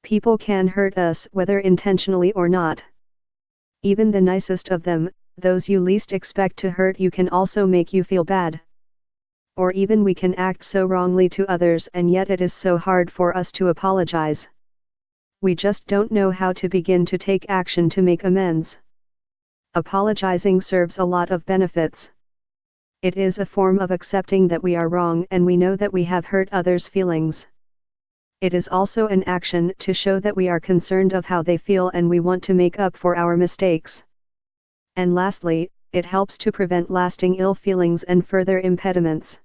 People can hurt us whether intentionally or not. Even the nicest of them, those you least expect to hurt you, can also make you feel bad. Or even we can act so wrongly to others and yet it is so hard for us to apologize. We just don't know how to begin to take action to make amends. Apologizing serves a lot of benefits. It is a form of accepting that we are wrong and we know that we have hurt others' feelings. It is also an action to show that we are concerned of how they feel and we want to make up for our mistakes. And lastly, it helps to prevent lasting ill feelings and further impediments.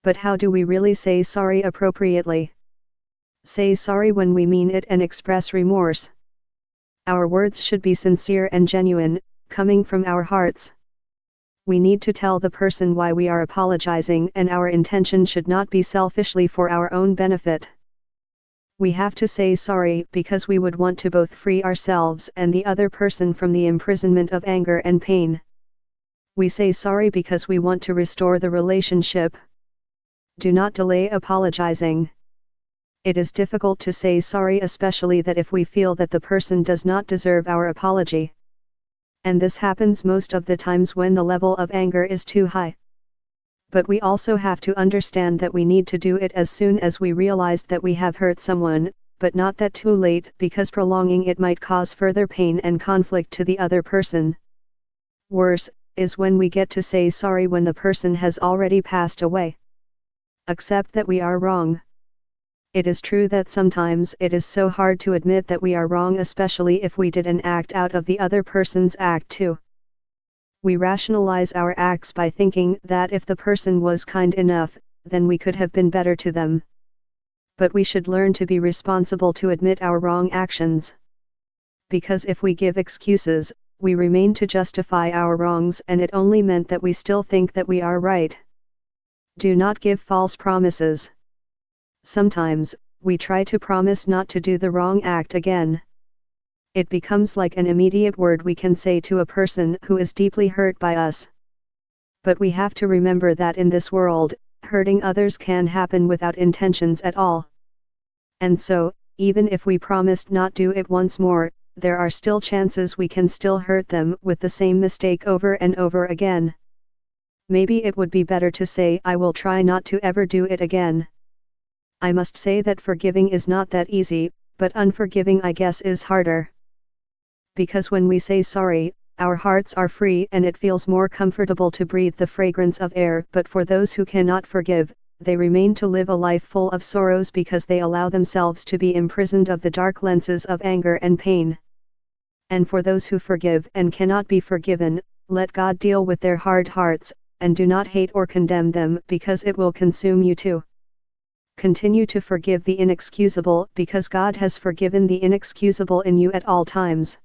But how do we really say sorry appropriately? Say sorry when we mean it and express remorse. Our words should be sincere and genuine, coming from our hearts. We need to tell the person why we are apologizing, and our intention should not be selfishly for our own benefit. We have to say sorry because we would want to both free ourselves and the other person from the imprisonment of anger and pain. We say sorry because we want to restore the relationship. Do not delay apologizing. It is difficult to say sorry, especially that if we feel that the person does not deserve our apology. And this happens most of the times when the level of anger is too high. But we also have to understand that we need to do it as soon as we realize that we have hurt someone, but not that too late, because prolonging it might cause further pain and conflict to the other person. Worse is when we get to say sorry when the person has already passed away. Accept that we are wrong. It is true that sometimes it is so hard to admit that we are wrong, especially if we did an act out of the other person's act too. We rationalize our acts by thinking that if the person was kind enough, then we could have been better to them. But we should learn to be responsible to admit our wrong actions. Because if we give excuses, we remain to justify our wrongs, and it only meant that we still think that we are right. Do not give false promises. Sometimes, we try to promise not to do the wrong act again. It becomes like an immediate word we can say to a person who is deeply hurt by us. But we have to remember that in this world, hurting others can happen without intentions at all. And so, even if we promised not do it once more, there are still chances we can still hurt them with the same mistake over and over again. Maybe it would be better to say, I will try not to ever do it again. I must say that forgiving is not that easy, but unforgiving, I guess, is harder. Because when we say sorry, our hearts are free and it feels more comfortable to breathe the fragrance of air. But for those who cannot forgive, they remain to live a life full of sorrows because they allow themselves to be imprisoned of the dark lenses of anger and pain. And for those who forgive and cannot be forgiven, let God deal with their hard hearts, and do not hate or condemn them, because it will consume you too. Continue to forgive the inexcusable, because God has forgiven the inexcusable in you at all times.